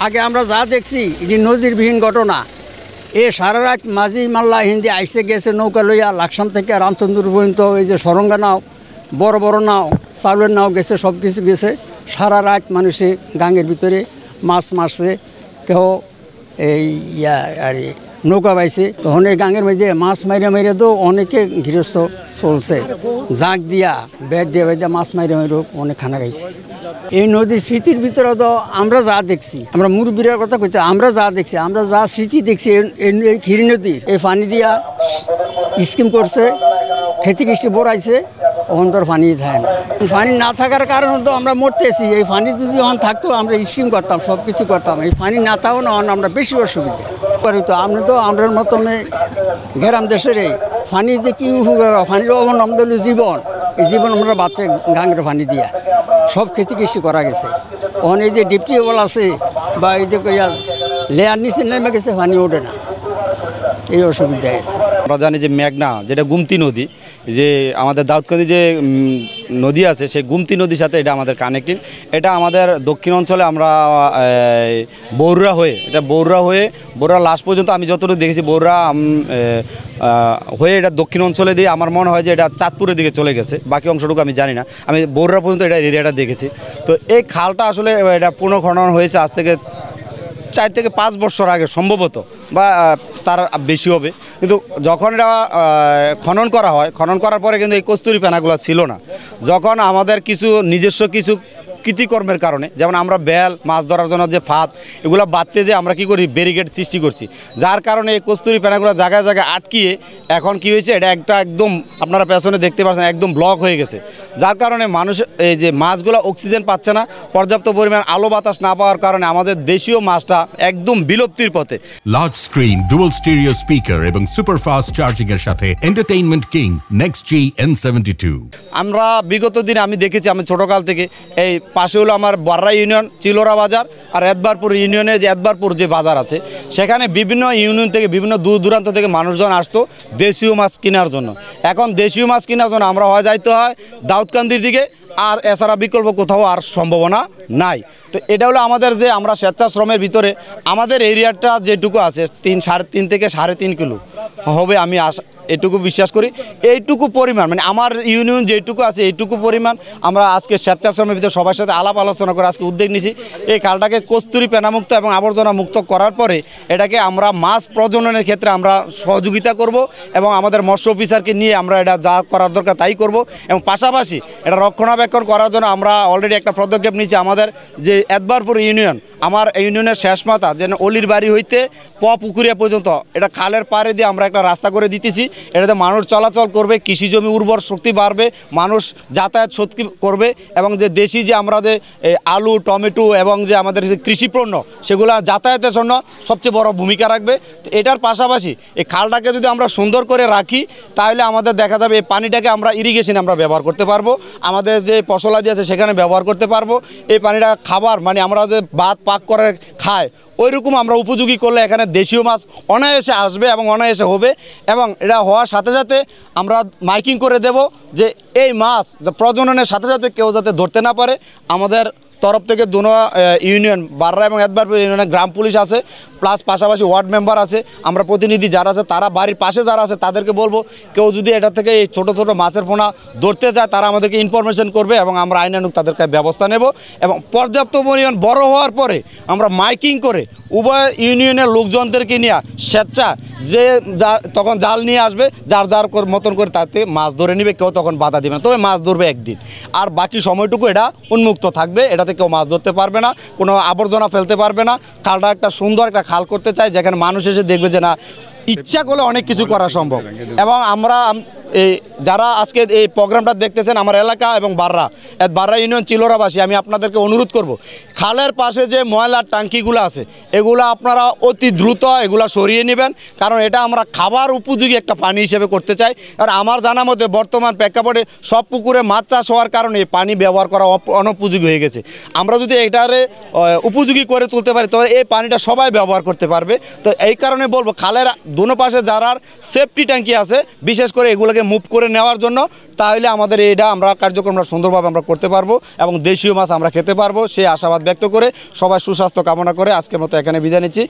আগে আমরা যা দেখছি এটি নজিরবিহীন ঘটনা। সারা রাত মাঝি মাল্লা হিন্দি আইসে গেছে নৌকা লইয়া লাকসাম থেকে রামচন্দ্র পর্যন্ত এই যে সরঙ্গা নাও, বড় বড় নাও, চাউলের নাও গেছে, সব কিছু গেছে। সারা রাত মানুষে গাঙের ভিতরে মাছ মারছে, কেউ এই আর নৌকা বাইছে। তখন এই গাঙের মধ্যে মাছ মাইরে মাইরে তো অনেকে গৃহস্থ চলছে, জাঁক দিয়া ব্যাগ দিয়ে বাইদা মাছ মাইরে মাইরেও অনেক খানা খাইছে। এই নদীর স্মৃতির ভিতরে তো আমরা যা দেখছি, আমরা মুরব্বীর কথা কইতে, আমরা যা দেখছি, আমরা যা স্মৃতি দেখছি এই খিরি নদীর এই পানি দিয়া স্কিম করছে, খেতে কৃষি বড়াইছে, অন্তর পানি থাকে না। পানি না থাকার কারণে তো আমরা মরতেছি। এই পানি যদি যখন থাকতো আমরা স্কিম করতাম, সব কিছু করতাম। এই পানি না থাকো না আমরা বেশি অসুবিধা তো। আমরা তো আমাদের মতনে গ্রাম দেশের পানি যে কি পানির অভাব আমাদের জীবন, এই জীবন আমরা বাচ্চা গাঙের পানি দিয়া সব খেতে কৃষি করা গেছে। ওখানে এই যে ডিপটিওয়াল আছে বা এই যে লেয়ার নিচে নেমে গেছে, পানি ওঠে না, এই অসুবিধা আছে। আমরা জানি যে মেঘনা যেটা গুমতি নদী, যে আমাদের দাউদকান্দি যে নদী আছে সেই গুমতি নদীর সাথে এটা আমাদের কানেক্টিং। এটা আমাদের দক্ষিণ অঞ্চলে আমরা বৌররা বৌররা লাস্ট পর্যন্ত আমি যতটুকু দেখেছি বৌররা হয়ে এটা দক্ষিণ অঞ্চলে দিয়ে আমার মনে হয় যে এটা চাঁদপুরের দিকে চলে গেছে, বাকি অংশটুকু আমি জানি না। আমি বৌররা পর্যন্ত এটা এরিয়াটা দেখেছি। তো এই খালটা আসলে এটা পুনঃখনন হয়েছে আজ থেকে 4 থেকে 5 বছর আগে সম্ভবত, বা তার বেশি হবে। কিন্তু যখন এটা খনন করা হয়, খনন করার পরে কিন্তু এই কস্তুরি পেনাগুলো ছিল না। যখন আমাদের নিজস্ব কিছু কৃতিকর্মের কারণে, যেমন আমরা বেল মাছ ধরার জন্য যে ফাঁদ এগুলো বাঁধতে যে আমরা কি করি ব্যারিকেড সৃষ্টি করছি, যার কারণে এই কস্তুরি পেনাগুলো জায়গায় জায়গায় আটকিয়ে এখন কি হয়েছে, এটা একদম আপনারা পেছনে দেখতে পাচ্ছেন একদম ব্লক হয়ে গেছে। যার কারণে মানুষ এই যে মাছগুলো অক্সিজেন পাচ্ছে না, পর্যাপ্ত পরিমাণ আলো বাতাস না পাওয়ার কারণে আমাদের দেশীয় মাছটা একদম বিলুপ্তির পথে। Large screen, dual stereo speaker এবং সুপার ফাস্ট চার্জিং এর সাথে এন্টারটেইনমেন্ট কিং নেক্সট জি N72। আমরা বিগত দিনে আমি দেখেছি, আমি ছোটকাল থেকে এই পাশে হলো আমার বাররা ইউনিয়ন চিলোরা বাজার, আর এদবারপুর ইউনিয়নের যে এদবারপুর যে বাজার আছে, সেখানে বিভিন্ন ইউনিয়ন থেকে বিভিন্ন দূর দূরান্ত থেকে মানুষজন আসতো দেশীয় মাছ কেনার জন্য। এখন দেশীয় মাছ কেনার জন্য আমরা যাইতে হয় দাউদকান্দির দিকে, আর এছাড়া বিকল্প কোথাও আর সম্ভাবনা নাই। তো এটা হলো আমাদের যে আমরা স্বেচ্ছাশ্রমের ভিতরে আমাদের এরিয়াটা যেটুকু আছে 3.5 থেকে 3.5 কিলো হবে, আমি এটুকু বিশ্বাস করি। এইটুকু পরিমাণ মানে আমার ইউনিয়ন যেটুকু আছে এইটুকু পরিমাণ আমরা আজকে স্বেচ্ছাশ্রমের ভিতরে সবার সাথে আলাপ আলোচনা করে আজকে উদ্যোগ নিয়েছি। এই খালটাকে কস্তুরি পেনামুক্ত এবং আবর্জনা মুক্ত করার পরে এটাকে আমরা মাছ প্রজননের ক্ষেত্রে আমরা সহযোগিতা করব এবং আমাদের মৎস্য অফিসারকে নিয়ে আমরা এটা যা করার দরকার তাই করব। এবং পাশাপাশি এটা রক্ষণাবেক্ষণ করার জন্য আমরা অলরেডি একটা পদক্ষেপ নিয়েছি। আমাদের যে এদবারপুর ইউনিয়ন, আমার ইউনিয়নের শেষ মাথা যেন অলির বাড়ি হইতে পুকুরিয়া পর্যন্ত এটা খালের পাড়ে দিয়ে আমরা একটা রাস্তা করে দিতেছি। এটাতে মানুষ চলাচল করবে, কৃষি জমি উর্বর শক্তি বাড়বে, মানুষ যাতায়াত শক্তি করবে এবং যে দেশি যে আমরা যে আলু টমেটো এবং যে আমাদের যে কৃষি পণ্য সেগুলো যাতায়াতের জন্য সবচেয়ে বড় ভূমিকা রাখবে। তো এটার পাশাপাশি এই খালটাকে যদি আমরা সুন্দর করে রাখি তাহলে আমাদের দেখা যাবে এই পানিটাকে আমরা ইরিগেশনে আমরা ব্যবহার করতে পারবো, আমাদের যে ফসলাদি আছে সেখানে ব্যবহার করতে পারবো। এই পানিটা খাবার মানে আমরা যে ভাত পাক করে খায় ওইরকম আমরা উপযোগী করলে এখানে দেশীয় মাছ অনায়াসে আসবে এবং অনায়াসে হবে। এবং এটা হওয়ার সাথে সাথে আমরা মাইকিং করে দেব যে এই মাছ প্রজননের সাথে সাথে কেউ যাতে ধরতে না পারে। আমাদের তরফ থেকে দুনো ইউনিয়ন বাররা এবং এদবারপুর ইউনিয়নের গ্রাম পুলিশ আছে, প্লাস পাশাপাশি ওয়ার্ড মেম্বার আছে, আমরা প্রতিনিধি যারা আছে তারা বাড়ির পাশে যারা আছে তাদেরকে বলবো কেউ যদি এটা থেকে এই ছোটো ছোটো মাছের পোনা ধরতে চায় তারা আমাদেরকে ইনফরমেশন করবে এবং আমরা আইনানুগ তাদেরকে ব্যবস্থা নেব। এবং পর্যাপ্ত পরিমাণ বড় হওয়ার পরে আমরা মাইকিং করে উভয় ইউনিয়নের লোকজনদেরকে নিয়ে স্বেচ্ছা যে তখন জাল নিয়ে আসবে, যার যার মতন করে তাতে মাছ ধরে নেবে, কেউ তখন বাধা দেবে না। তবে মাছ ধরবে একদিন, আর বাকি সময়টুকু এটা উন্মুক্ত থাকবে, এটাতে কেউ মাছ ধরতে পারবে না, কোনো আবর্জনা ফেলতে পারবে না। খালটা একটা সুন্দর একটা খাল করতে চাই যেখানে মানুষ এসে দেখবে যে না ইচ্ছা করলে অনেক কিছু করা সম্ভব। এবং আমরা এই যারা আজকে এই প্রোগ্রামটা দেখতেছেন আমার এলাকা এবং বাররা ইউনিয়ন চিলোরাবাসী, আমি আপনাদেরকে অনুরোধ করব খালের পাশে যে ময়লার ট্যাঙ্কিগুলো আছে এগুলো আপনারা অতি দ্রুত এগুলা সরিয়ে নেবেন, কারণ এটা আমরা খাবার উপযোগী একটা পানি হিসেবে করতে চাই। আর আমার জানা মতে বর্তমান প্রেক্ষাপটে সব পুকুরে মাছ চাষ হওয়ার কারণে পানি ব্যবহার করা অনুপযোগী হয়ে গেছে। আমরা যদি এটারে উপযোগী করে তুলতে পারি তবে এই পানিটা সবাই ব্যবহার করতে পারবে। তো এই কারণে বলবো খালের দুনো পাশে যারা সেফটি ট্যাঙ্কি আছে বিশেষ করে এগুলোকে মাছগুলোকে মুভ করে নেওয়ার জন্য, তাহলে আমাদের এইটা আমরা কার্যক্রমটা সুন্দরভাবে আমরা করতে পারবো এবং দেশীয় মাছ আমরা খেতে পারবো। সেই আশাবাদ ব্যক্ত করে সবাই সুস্বাস্থ্য কামনা করে আজকের মতো এখানে বিদায় নিচ্ছি।